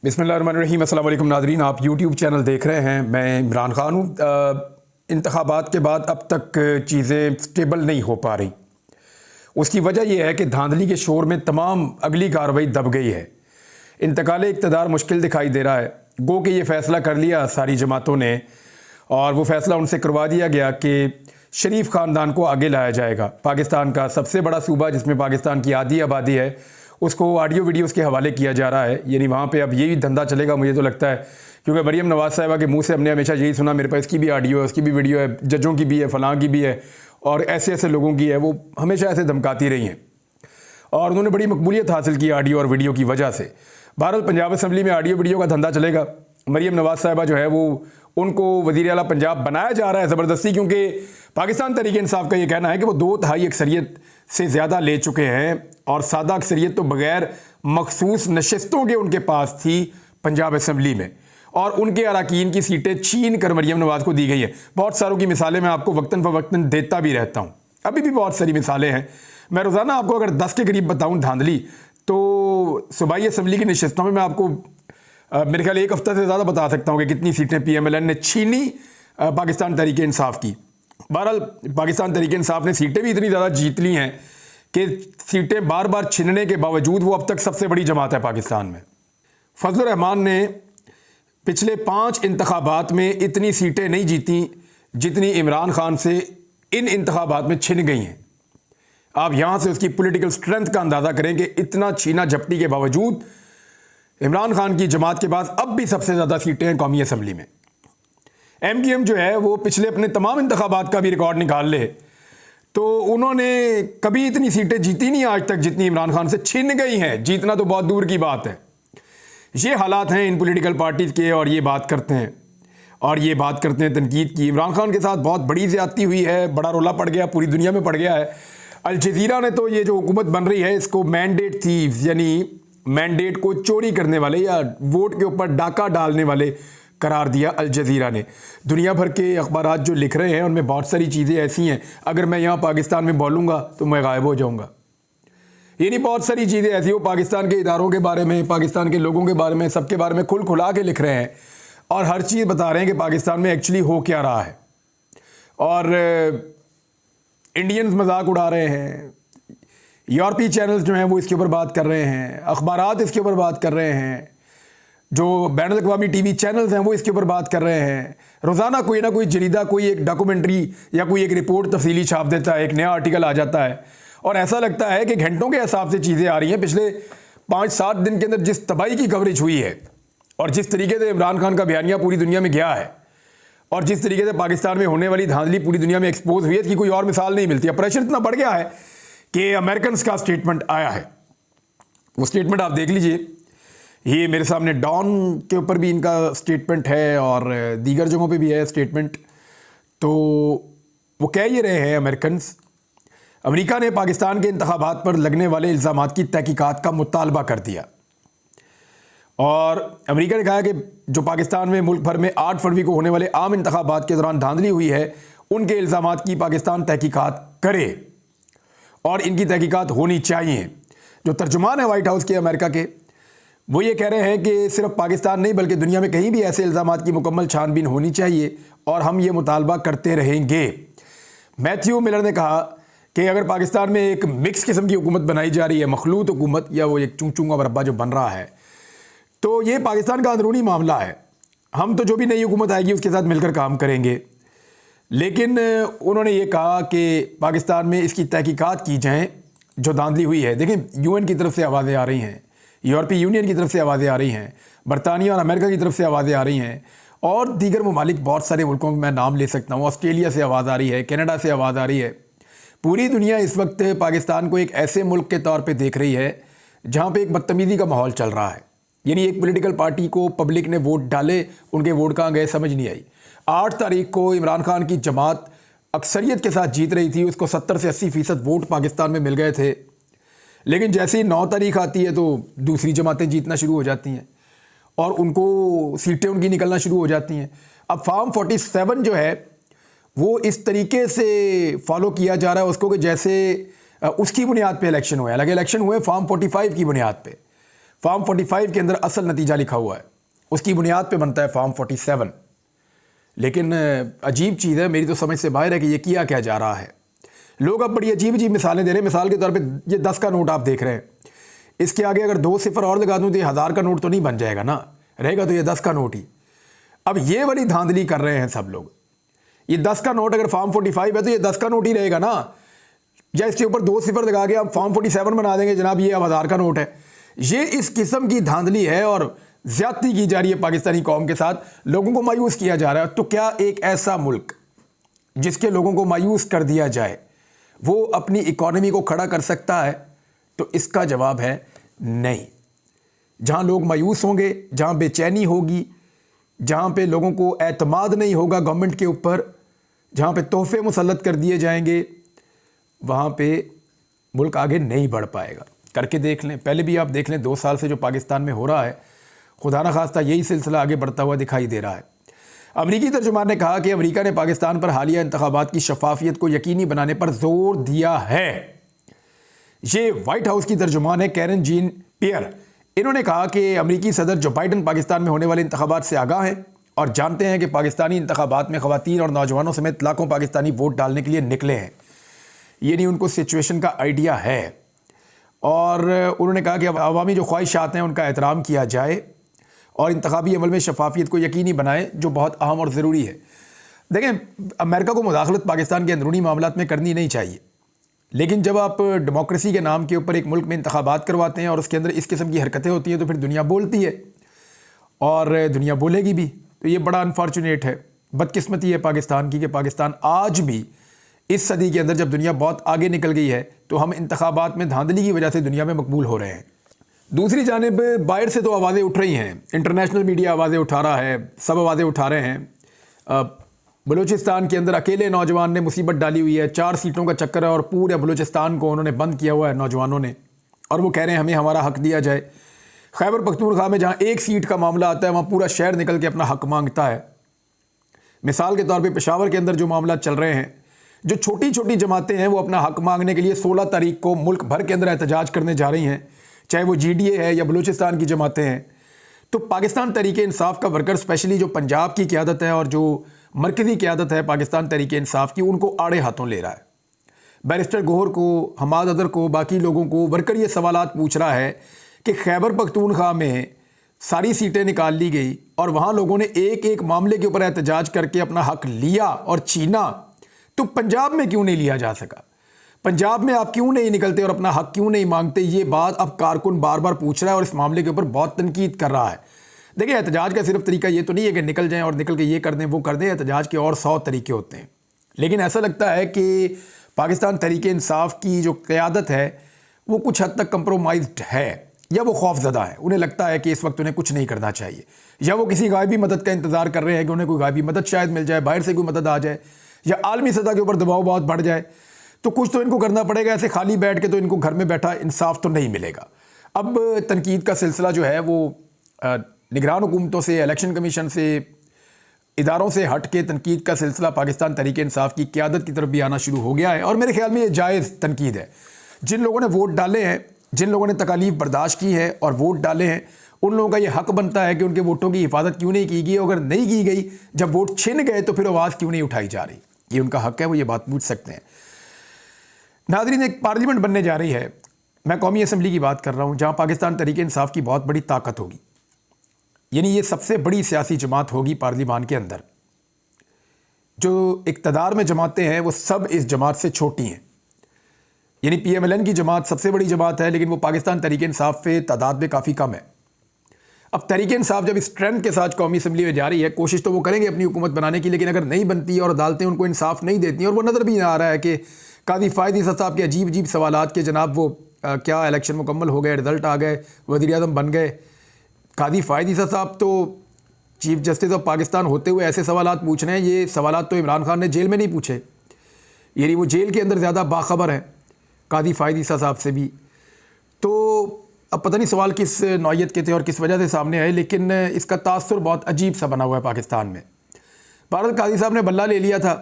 बिस्मिल्लाहिर्रहमानिर्रहीम। अस्सलाम वालेकुम नाज़रीन, आप यूट्यूब चैनल देख रहे हैं। मैं इमरान ख़ान हूँ। इंतख़ाबात के बाद अब तक चीज़ें स्टेबल नहीं हो पा रही। उसकी वजह यह है कि धांधली के शोर में तमाम अगली कार्रवाई दब गई है। इंतकाल इक़्तिदार मुश्किल दिखाई दे रहा है। गो कि ये फ़ैसला कर लिया सारी जमातों ने, और वो फ़ैसला उनसे करवा दिया गया कि शरीफ ख़ानदान को आगे लाया जाएगा। पाकिस्तान का सबसे बड़ा सूबा जिसमें पाकिस्तान की आधी आबादी है, उसको ऑडियो वीडियोस के हवाले किया जा रहा है। यानी वहाँ पे अब यही धंधा चलेगा, मुझे तो लगता है, क्योंकि मरीम नवाज़ साहिबा के मुंह से हमने हमेशा यही सुना, मेरे पास इसकी भी ऑडियो है, उसकी भी वीडियो है, जजों की भी है, फ़लाँ की भी है, और ऐसे ऐसे लोगों की है। वो हमेशा ऐसे धमकाती रही हैं और उन्होंने बड़ी मकबूलियत हासिल की ऑडियो और वीडियो की वजह से। बहरहाल पंजाब असम्बली में ऑडियो वीडियो का धंधा चलेगा। मरीम नवाज़ साहिबा जो है वो उनको वज़ीर आला पंजाब बनाया जा रहा है ज़बरदस्ती, क्योंकि पाकिस्तान तहरीक इंसाफ का ये कहना है कि वो 2/3 अक्सरियत से ज़्यादा ले चुके हैं, और सादा अक्सरियत तो बग़ैर मखसूस नशस्तों के उनके पास थी पंजाब असम्बली में, और उनके अरकान की सीटें छीन कर मरीम नवाज़ को दी गई है। बहुत सारों की मिसालें मैं आपको वक्तन फ़वक्तन देता भी रहता हूँ, अभी भी बहुत सारी मिसालें हैं। मैं रोज़ाना आपको अगर 10 के करीब बताऊँ धांधली, तो सूबाई असम्बली की नशस्तों में मैं आपको मेरे ख्याल एक हफ्ता से ज़्यादा बता सकता हूँ कि कितनी सीटें PMLN ने छीनी पाकिस्तान तहरीक इंसाफ की। बहरहाल पाकिस्तान तहरीक इंसाफ ने सीटें भी इतनी ज़्यादा जीत ली हैं कि सीटें बार बार छीनने के बावजूद वो अब तक सबसे बड़ी जमात है पाकिस्तान में। फजलुर रहमान ने पिछले 5 इंतखाबात में इतनी सीटें नहीं जीती जितनी इमरान खान से इन इंतखाबात में छिन गई हैं। आप यहाँ से उसकी पॉलिटिकल स्ट्रेंथ का अंदाज़ा करें कि इतना छीना झपटी के बावजूद इमरान खान की जमात के पास अब भी सबसे ज़्यादा सीटें हैं कौमी असम्बली में। MQM जो है वो पिछले अपने तमाम इंतखाबात का भी रिकॉर्ड निकाल ले तो उन्होंने कभी इतनी सीटें जीती नहीं आज तक जितनी इमरान खान से छिन गई हैं। जीतना तो बहुत दूर की बात है। ये हालात हैं इन पॉलिटिकल पार्टीज़ के, और ये बात करते हैं तनकीद की। इमरान खान के साथ बहुत बड़ी ज़्यादती हुई है, बड़ा रोला पड़ गया, पूरी दुनिया में पड़ गया है। अल जज़ीरा ने तो ये जो हुकूमत बन रही है इसको मैंडेट थीव्स, यानी मैंडेट को चोरी करने वाले या वोट के ऊपर डाका डालने वाले करार दिया अल जज़ीरा ने। दुनिया भर के अखबारात जो लिख रहे हैं उनमें बहुत सारी चीज़ें ऐसी हैं, अगर मैं यहाँ पाकिस्तान में बोलूँगा तो मैं गायब हो जाऊँगा। यानी बहुत सारी चीज़ें ऐसी हो, पाकिस्तान के इदारों के बारे में, पाकिस्तान के लोगों के बारे में, सबके बारे में खुल खुला के लिख रहे हैं, और हर चीज़ बता रहे हैं कि पाकिस्तान में एक्चुअली हो क्या रहा है। और इंडियंस मजाक उड़ा रहे हैं, यूरोपीय चैनल्स जो हैं वो इसके ऊपर बात कर रहे हैं, अखबारात इसके ऊपर बात कर रहे हैं, जो बैनुल अक़वामी TV चैनल्स हैं वो इसके ऊपर बात कर रहे हैं। रोज़ाना कोई ना कोई जरीदा कोई एक डॉक्यूमेंट्री या कोई एक रिपोर्ट तफसीली छाप देता है, एक नया आर्टिकल आ जाता है, और ऐसा लगता है कि घंटों के हिसाब से चीज़ें आ रही हैं। पिछले 5-7 दिन के अंदर जिस तबाही की कवरेज हुई है, और जिस तरीके से इमरान खान का बयानिया पूरी दुनिया में गया है, और जिस तरीके से पाकिस्तान में होने वाली धांधली पूरी दुनिया में एक्सपोज हुई है, इसकी कोई और मिसाल नहीं मिलती। प्रेशर इतना बढ़ गया है कि अमेरिकन का स्टेटमेंट आया है। वो स्टेटमेंट आप देख लीजिए, ये मेरे सामने डॉन के ऊपर भी इनका स्टेटमेंट है और दीगर जगहों पे भी है स्टेटमेंट। तो वो कह ये रहे हैं अमेरिका ने पाकिस्तान के इंतखाबात पर लगने वाले इल्ज़ामात की तहकीकात का मुतालबा कर दिया, और अमेरिका ने कहा कि जो पाकिस्तान में मुल्क भर में 8 फरवरी को होने वाले आम इंतखाबात के दौरान धांधली हुई है उनके इल्ज़ामात की पाकिस्तान तहकीकात करे, और इनकी तहकीकात होनी चाहिए। जो तर्जुमान है वाइट हाउस के अमेरिका के, वो ये कह रहे हैं कि सिर्फ पाकिस्तान नहीं बल्कि दुनिया में कहीं भी ऐसे इल्ज़ामात की मुकम्मल छानबीन होनी चाहिए, और हम ये मुतालबा करते रहेंगे। मैथ्यू मिलर ने कहा कि अगर पाकिस्तान में एक मिक्स किस्म की हुकूमत बनाई जा रही है, मखलूत हुकूमत, या वो एक चूंगा बरब्बा जो बन रहा है, तो ये पाकिस्तान का अंदरूनी मामला है। हम तो जो भी नई हुकूमत आएगी उसके साथ मिलकर काम करेंगे। लेकिन उन्होंने ये कहा कि पाकिस्तान में इसकी तहकीकात की जाएँ जो धांधली हुई है। देखें, UN की तरफ से आवाज़ें आ रही हैं, यूरोपीय यूनियन की तरफ से आवाज़ें आ रही हैं, बरतानिया और अमेरिका की तरफ से आवाज़ें आ रही हैं, और दीगर ममालिक बहुत सारे मुल्कों में मैं नाम ले सकता हूँ। ऑस्ट्रेलिया से आवाज़ आ रही है, कनाडा से आवाज़ आ रही है। पूरी दुनिया इस वक्त पाकिस्तान को एक ऐसे मुल्क के तौर पे देख रही है जहाँ पे एक बदतमीज़ी का माहौल चल रहा है। यानी एक पॉलिटिकल पार्टी को पब्लिक ने वोट डाले, उनके वोट कहाँ गए समझ नहीं आई। 8 तारीख को इमरान खान की जमात अक्सरियत के साथ जीत रही थी, उसको 70 से 80% वोट पाकिस्तान में मिल गए थे। लेकिन जैसे ही 9 तारीख आती है तो दूसरी जमातें जीतना शुरू हो जाती हैं, और उनको सीटें उनकी निकलना शुरू हो जाती हैं। अब फॉर्म 47 जो है वो इस तरीके से फॉलो किया जा रहा है उसको कि जैसे उसकी बुनियाद पे इलेक्शन हुए। हालांकि इलेक्शन हुए फॉर्म 45 की बुनियाद पे। फॉर्म 45 के अंदर असल नतीजा लिखा हुआ है, उसकी बुनियाद पे बनता है फॉर्म 47। लेकिन अजीब चीज़ है, मेरी तो समझ से बाहर है कि ये किया क्या जा रहा है। लोग अब बड़ी अजीब अजीब मिसालें दे रहे हैं। मिसाल के तौर पे ये 10 का नोट आप देख रहे हैं, इसके आगे अगर 2 सिफर और लगा दूँ तो ये 1000 का नोट तो नहीं बन जाएगा ना, रहेगा तो ये 10 का नोट ही। अब ये वाली धांधली कर रहे हैं सब लोग। ये 10 का नोट अगर फॉर्म 45 है तो ये 10 का नोट ही रहेगा ना, या इसके ऊपर 2 सिफर लगा के आप फॉर्म 47 बना देंगे, जनाब ये अब 1000 का नोट है। ये इस किस्म की धांधली है और ज्यादती की जा रही है पाकिस्तानी कौम के साथ, लोगों को मायूस किया जा रहा है। तो क्या एक ऐसा मुल्क जिसके लोगों को मायूस कर दिया जाए वो अपनी इकॉनमी को खड़ा कर सकता है? तो इसका जवाब है नहीं। जहां लोग मायूस होंगे, जहां बेचैनी होगी, जहां पे लोगों को एतमाद नहीं होगा गवर्नमेंट के ऊपर, जहां पे तोहफे मुसल्लत कर दिए जाएंगे, वहां पे मुल्क आगे नहीं बढ़ पाएगा। करके देख लें, पहले भी आप देख लें 2 साल से जो पाकिस्तान में हो रहा है, खुदा न खास्ता यही सिलसिला आगे बढ़ता हुआ दिखाई दे रहा है। अमरीकी तर्जुमान ने कहा कि अमरीका ने पाकिस्तान पर हालिया इंतखाबात की शफाफियत को यकीनी बनाने पर जोर दिया है। ये व्हाइट हाउस की तर्जुमान है कैरन जीन पियर। इन्होंने कहा कि अमरीकी सदर जो बाइडन पाकिस्तान में होने वाले इंतखाबात से आगाह हैं और जानते हैं कि पाकिस्तानी इंतखाबात में ख़वातीन और नौजवानों समेत लाखों पाकिस्तानी वोट डालने के लिए निकले हैं। ये नहीं, उनको सिचुएशन का आइडिया है। और उन्होंने कहा कि अब अवामी जो ख्वाहिशात हैं उनका एहतराम किया जाए और इंतखाबी अमल में शफाफियत को यकीनी बनाए, जो बहुत अहम और ज़रूरी है। देखें, अमेरिका को मुदाखलत पाकिस्तान के अंदरूनी मामलात में करनी नहीं चाहिए, लेकिन जब आप डेमोक्रेसी के नाम के ऊपर एक मुल्क में इंतखाबात करवाते हैं और उसके अंदर इस किस्म की हरकतें होती हैं तो फिर दुनिया बोलती है और दुनिया बोलेगी भी। तो ये बड़ा अनफॉर्चुनेट है, बदकिस्मती है पाकिस्तान की कि पाकिस्तान आज भी इस सदी के अंदर, जब दुनिया बहुत आगे निकल गई है, तो हम इंतखाबात में धांधली की वजह से दुनिया में मकबूल हो रहे हैं। दूसरी जानिब बाहर से तो आवाज़ें उठ रही हैं, इंटरनेशनल मीडिया आवाज़ें उठा रहा है, सब आवाज़ें उठा रहे हैं। बलूचिस्तान के अंदर अकेले नौजवान ने मुसीबत डाली हुई है, 4 सीटों का चक्कर है और पूरे बलूचिस्तान को उन्होंने बंद किया हुआ है नौजवानों ने, और वो कह रहे हैं हमें हमारा हक दिया जाए। खैबर पख्तूनख्वा में जहाँ 1 सीट का मामला आता है वहाँ पूरा शहर निकल के अपना हक मांगता है। मिसाल के तौर पर पेशावर के अंदर जो मामला चल रहे हैं, जो छोटी छोटी जमातें हैं वो अपना हक मांगने के लिए 16 तारीख को मुल्क भर के अंदर एहतजाज करने जा रही हैं, चाहे वो GDA है या बलूचिस्तान की जमातें हैं। तो पाकिस्तान तहरीक इंसाफ का वर्कर, स्पेशली जो पंजाब की क़यादत है और जो मरकज़ी क़यादत है पाकिस्तान तहरीक इंसाफ की, उनको आड़े हाथों ले रहा है। बैरिस्टर गोहर को, हमाद अदर को, बाकी लोगों को वर्कर ये सवालात पूछ रहा है कि खैबर पख्तूनख्वा में सारी सीटें निकाल ली गई और वहाँ लोगों ने एक एक मामले के ऊपर एहतजाज करके अपना हक लिया और छीना, तो पंजाब में क्यों नहीं लिया जा सका? पंजाब में आप क्यों नहीं निकलते और अपना हक क्यों नहीं मांगते? ये बात अब कारकुन बार बार पूछ रहा है और इस मामले के ऊपर बहुत तनकीद कर रहा है। देखिए, एहतजाज का सिर्फ तरीका ये तो नहीं है कि निकल जाएं और निकल के ये कर दें वो कर दें। एहतजाज के और 100 तरीके होते हैं, लेकिन ऐसा लगता है कि पाकिस्तान तहरीक इंसाफ की जो क़यादत है वो कुछ हद तक कंप्रोमाइज्ड है, या वो खौफज़दा है। उन्हें लगता है कि इस वक्त उन्हें कुछ नहीं करना चाहिए, या वो किसी गायबी मदद का इंतज़ार कर रहे हैं कि उन्हें कोई गायबी मदद शायद मिल जाए, बाहर से कोई मदद आ जाए, या आलमी सतह के ऊपर दबाव बहुत बढ़ जाए, तो कुछ तो इनको करना पड़ेगा। ऐसे खाली बैठ के तो इनको घर में बैठा इंसाफ तो नहीं मिलेगा। अब तनकीद का सिलसिला जो है वो निगरान हुकूमतों से, इलेक्शन कमीशन से, इदारों से हट के तनकीद का सिलसिला पाकिस्तान तहरीक इंसाफ की क़यादत की तरफ भी आना शुरू हो गया है। और मेरे ख्याल में ये जायज़ तनकीद है। जिन लोगों ने वोट डाले हैं, जिन लोगों ने तकालीफ बर्दाश्त की है और वोट डाले हैं, उन लोगों का ये हक बनता है कि उनके वोटों की हिफाजत क्यों नहीं की गई, अगर नहीं की गई, जब वोट छिन गए तो फिर आवाज़ क्यों नहीं उठाई जा रही। ये उनका हक है, वो ये बात पूछ सकते हैं। नाज़रीन, एक पार्लियामेंट बनने जा रही है, मैं कौमी असम्बली की बात कर रहा हूँ, जहाँ पाकिस्तान तहरीक इंसाफ की बहुत बड़ी ताकत होगी। यानी ये सबसे बड़ी सियासी जमात होगी पार्लियामान के अंदर। जो इक़्तिदार में जमातें हैं वो सब इस जमात से छोटी हैं। यानी PMLN की जमात सबसे बड़ी जमात है, लेकिन वो पाकिस्तान तहरीक इंसाफ पे तादाद में काफ़ी कम है। अब तहरीक इंसाफ जब स्ट्रेंथ के साथ कौमी असम्बली में जा रही है, कोशिश तो वो करेंगे अपनी हुकूमत बनाने की, लेकिन अगर नहीं बनती और अदालतें उनको इंसाफ नहीं देती, और वो नज़र भी आ रहा है कि कादी फ़ायद ईसा साहब के अजीब अजीब सवालात के, जनाब वो क्या इलेक्शन मुकम्मल हो गए, रिज़ल्ट आ गए, वज़ीर-ए-आज़म बन गए। कादी फ़ायद ईसा साहब तो चीफ जस्टिस ऑफ पाकिस्तान होते हुए ऐसे सवालात पूछ रहे हैं। ये सवालात तो इमरान खान ने जेल में नहीं पूछे, यानी वो जेल के अंदर ज़्यादा बाखबर हैं कादी फ़ायद ईसा साहब से भी। तो अब पता नहीं सवाल किस नौयत के थे और किस वजह से सामने आए, लेकिन इसका तासुर बहुत अजीब सा बना हुआ है पाकिस्तान में। बहरहाल कादी साहब ने बल्ला ले लिया था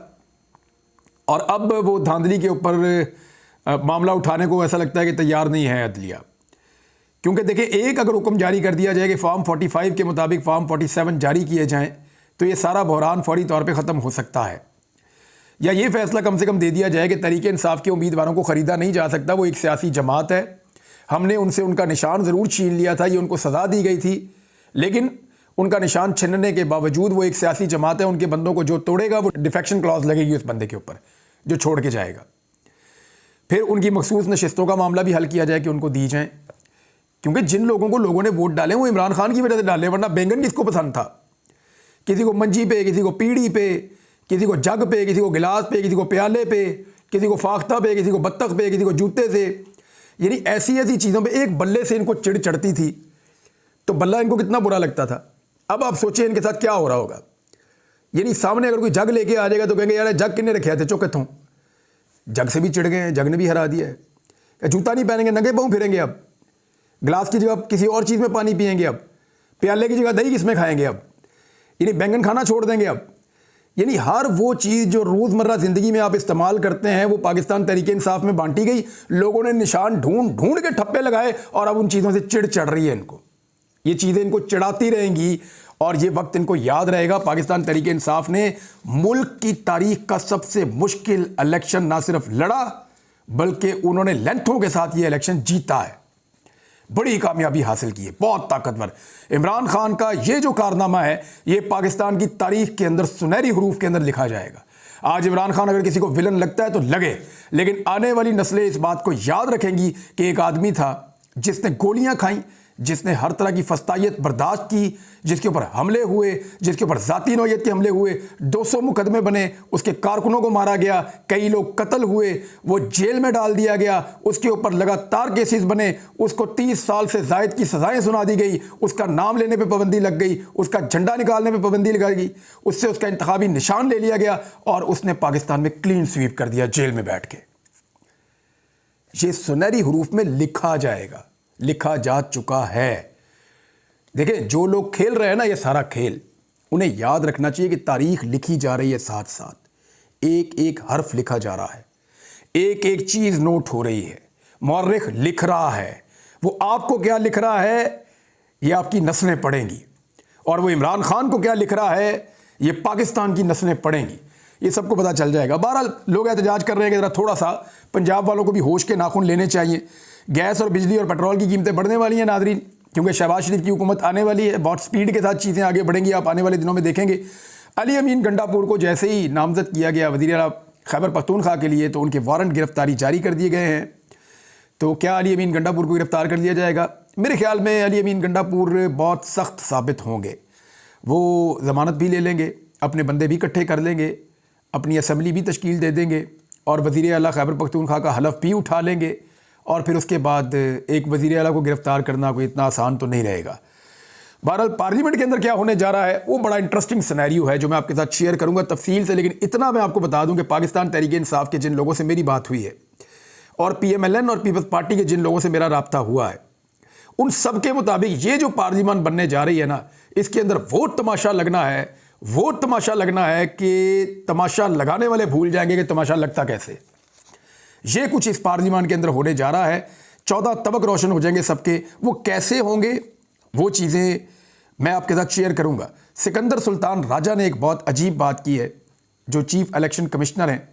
और अब वो धांधली के ऊपर मामला उठाने को ऐसा लगता है कि तैयार नहीं है अदलिया। क्योंकि देखिए, एक अगर हुक्म जारी कर दिया जाए कि फॉर्म 45 के मुताबिक फॉर्म 47 जारी किए जाएं, तो ये सारा बहरान फौरी तौर पे ख़त्म हो सकता है। या ये फैसला कम से कम दे दिया जाए कि तहरीक इंसाफ के उम्मीदवारों को ख़रीदा नहीं जा सकता, वो एक सियासी जमात है, हमने उनसे उनका निशान ज़रूर छीन लिया था, ये उनको सज़ा दी गई थी, लेकिन उनका निशान छीनने के बावजूद वो एक सियासी जमात है, उनके बंदों को जो तोड़ेगा वो डिफेक्शन क्लॉज लगेगी उस बंदे के ऊपर जो छोड़ के जाएगा। फिर उनकी मखसूस नशिस्तों का मामला भी हल किया जाए कि उनको दी जाएँ, क्योंकि जिन लोगों को लोगों ने वोट डाले वो इमरान खान की वजह से डाले, वरना बैंगन किसको पसंद था? किसी को मंजी पे, किसी को पीढ़ी पे, किसी को जग पे, किसी को गिलास पे, किसी को प्याले पे, किसी को फाख्ता पे, किसी को बत्तख पे, किसी को जूते से, यानी ऐसी ऐसी चीज़ों पे एक बल्ले से इनको चिढ़ चढ़ती थी, तो बल्ला इनको कितना बुरा लगता था। अब आप सोचिए इनके साथ क्या हो रहा होगा। यानी सामने अगर कोई जग लेके आ जाएगा तो कहेंगे यार जग किन्ने रखे थे, चौके थों, जग से भी चिढ़ गए हैं, जग ने भी हरा दिया है। जूता नहीं पहनेंगे, नंगे पाँव फिरेंगे, अब गिलास की जगह किसी और चीज़ में पानी पिएंगे, अब प्याले की जगह दही किसमें खाएंगे, अब यानी बैंगन खाना छोड़ देंगे। अब यानी हर वो चीज़ जो रोज़मर्रा ज़िंदगी में आप इस्तेमाल करते हैं वो पाकिस्तान तहरीक इंसाफ में बांटी गई, लोगों ने निशान ढूंढ ढूंढ के ठप्पे लगाए और अब उन चीज़ों से चिढ़ चढ़ रही है इनको। ये चीज़ें इनको चिढ़ाती रहेंगी और ये वक्त इनको याद रहेगा। पाकिस्तान तहरीक इंसाफ ने मुल्क की तारीख का सबसे मुश्किल इलेक्शन ना सिर्फ लड़ा बल्कि उन्होंने लेंथों के साथ ये इलेक्शन जीता है, बड़ी कामयाबी हासिल की है, बहुत ताकतवर। इमरान खान का ये जो कारनामा है ये पाकिस्तान की तारीख के अंदर सुनहरी हरूफ के अंदर लिखा जाएगा। आज इमरान खान अगर किसी को विलन लगता है तो लगे, लेकिन आने वाली नस्लें इस बात को याद रखेंगी कि एक आदमी था जिसने गोलियां खाई, जिसने हर तरह की फस्तायत बर्दाश्त की, जिसके ऊपर हमले हुए, जिसके ऊपर ज़ाती नौयत के हमले हुए, 200 मुकदमे बने, उसके कारकुनों को मारा गया, कई लोग कत्ल हुए, वो जेल में डाल दिया गया, उसके ऊपर लगातार केसेस बने, उसको 30 साल से ज़ायद की सज़ाएं सुना दी गई, उसका नाम लेने पे पाबंदी लग गई, उसका झंडा निकालने पे पाबंदी लगाई गई, उससे उसका इंतखाबी निशान ले लिया गया और उसने पाकिस्तान में क्लीन स्वीप कर दिया जेल में बैठ के। ये सुनहरी हरूफ में लिखा जाएगा, लिखा जा चुका है। देखिए, जो लोग खेल रहे हैं ना ये सारा खेल, उन्हें याद रखना चाहिए कि तारीख लिखी जा रही है, साथ साथ एक एक हर्फ लिखा जा रहा है, एक एक चीज़ नोट हो रही है, मौर्रिख लिख रहा है। वो आपको क्या लिख रहा है ये आपकी नस्लें पढ़ेंगी, और वो इमरान खान को क्या लिख रहा है ये पाकिस्तान की नस्लें पढ़ेंगी। ये सबको पता चल जाएगा। बहरहाल लोग एहतजाज कर रहे हैं कि ज़रा थोड़ा सा पंजाब वालों को भी होश के नाखून लेने चाहिए। गैस और बिजली और पेट्रोल की कीमतें बढ़ने वाली हैं नादरीन, क्योंकि शहबाज शरीफ की हुकूमत आने वाली है, बहुत स्पीड के साथ चीज़ें आगे बढ़ेंगी, आप आने वाले दिनों में देखेंगे। अली अमीन गंडापुर को जैसे ही नामजद किया गया वज़ीर आला खैबर पख्तूनख्वा के लिए, तो उनके वारंट गिरफ्तारी जारी कर दिए गए हैं। तो क्या अली अमीन गंडापुर को गिरफ्तार कर लिया जाएगा? मेरे ख्याल में अली अमीन गंडापुर बहुत सख्त साबित होंगे। वो ज़मानत भी ले लेंगे, अपने बंदे भी इकट्ठे कर लेंगे, अपनी असम्बली भी तश्कील दे देंगे और वज़ीर आला खैबर पख्तूनख्वा का हलफ भी उठा लेंगे, और फिर उसके बाद एक वज़ीर आला को गिरफ़्तार करना कोई इतना आसान तो नहीं रहेगा। बहरहाल पार्लियामेंट के अंदर क्या होने जा रहा है वो बड़ा इंटरेस्टिंग सिनेरियो है जो मैं आपके साथ शेयर करूंगा तफसील से, लेकिन इतना मैं आपको बता दूं कि पाकिस्तान तहरीक इंसाफ के जिन लोगों से मेरी बात हुई है और PMLN और पीपल्स पार्टी के जिन लोगों से मेरा रब्ता हुआ है, उन सब के मुताबिक ये जो पार्लियामेंट बनने जा रही है ना, इसके अंदर वो तमाशा लगना है, वो तमाशा लगना है कि तमाशा लगाने वाले भूल जाएंगे कि तमाशा लगता कैसे। ये कुछ इस पार्लियामेंट के अंदर होने जा रहा है। 14 तबक रोशन हो जाएंगे सबके, वो कैसे होंगे वो चीज़ें मैं आपके साथ शेयर करूंगा। सिकंदर सुल्तान राजा ने एक बहुत अजीब बात की है, जो चीफ इलेक्शन कमिश्नर हैं,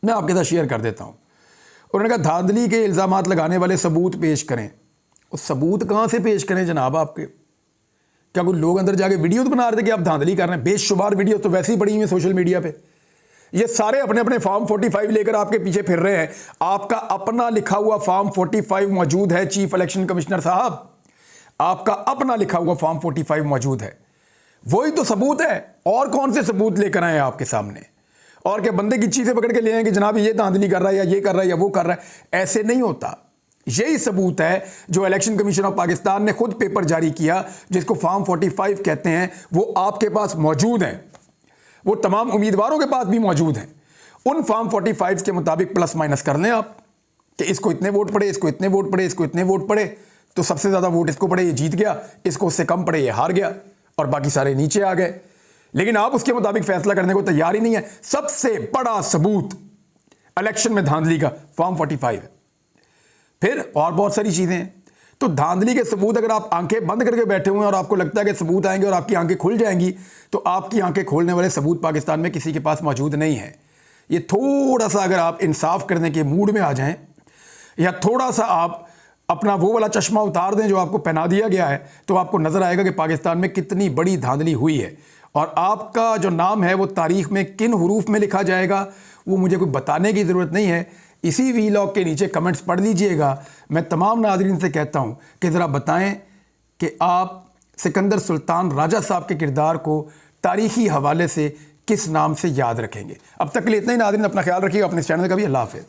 मैं आपके साथ शेयर कर देता हूं। उन्होंने कहा धांधली के इल्ज़ामात लगाने वाले सबूत पेश करें। वो सबूत कहाँ से पेश करें जनाब आपके? क्या कोई लोग अंदर जाके वीडियो तो बना रहे थे कि आप धांधली कर रहे हैं? बेशुमार वीडियो तो वैसे ही पड़ी हुई है सोशल मीडिया पे। ये सारे अपने अपने फॉर्म 45 लेकर आपके पीछे फिर रहे हैं। आपका अपना लिखा हुआ फॉर्म 45 मौजूद है चीफ इलेक्शन कमिश्नर साहब, आपका अपना लिखा हुआ फॉर्म 45 मौजूद है, वही तो सबूत है। और कौन से सबूत लेकर आए आपके सामने? और क्या बंदे की चीजें पकड़ के ले आएंगे जनाब ये धांधली कर रहा है या ये कर रहा है या वो कर रहा है? ऐसे नहीं होता। यही सबूत है जो इलेक्शन कमीशन ऑफ पाकिस्तान ने खुद पेपर जारी किया जिसको फॉर्म 45 कहते हैं, वो आपके पास मौजूद है, वो तमाम उम्मीदवारों के पास भी मौजूद हैं। उन फॉर्म 45 के मुताबिक प्लस माइनस कर लें आप कि इसको इतने वोट पड़े, इसको इतने वोट पड़े, इसको इतने वोट पड़े, तो सबसे ज़्यादा वोट इसको पड़े, ये जीत गया, इसको उससे कम पड़े, ये हार गया, और बाकी सारे नीचे आ गए। लेकिन आप उसके मुताबिक फैसला करने को तैयार ही नहीं है। सबसे बड़ा सबूत इलेक्शन में धांधली का फॉर्म 45 है। फिर और बहुत सारी चीज़ें हैं। तो धांधली के सबूत अगर आप आंखें बंद करके बैठे हुए हैं और आपको लगता है कि सबूत आएंगे और आपकी आंखें खुल जाएंगी, तो आपकी आंखें खोलने वाले सबूत पाकिस्तान में किसी के पास मौजूद नहीं है। ये थोड़ा सा अगर आप इंसाफ करने के मूड में आ जाएं, या थोड़ा सा आप अपना वो वाला चश्मा उतार दें जो आपको पहना दिया गया है, तो आपको नज़र आएगा कि पाकिस्तान में कितनी बड़ी धांधली हुई है। और आपका जो नाम है वो तारीख में किन हुरूफ में लिखा जाएगा वो मुझे कोई बताने की ज़रूरत नहीं है। इसी वीलॉग के नीचे कमेंट्स पढ़ लीजिएगा। मैं तमाम नाज़रीन से कहता हूँ कि ज़रा बताएं कि आप सिकंदर सुल्तान राजा साहब के किरदार को तारीख़ी हवाले से किस नाम से याद रखेंगे। अब तक के लिए इतना ही नाज़रीन, अपना ख्याल रखिएगा, अपने चैनल का भी। अल्लाह हाफ़िज़।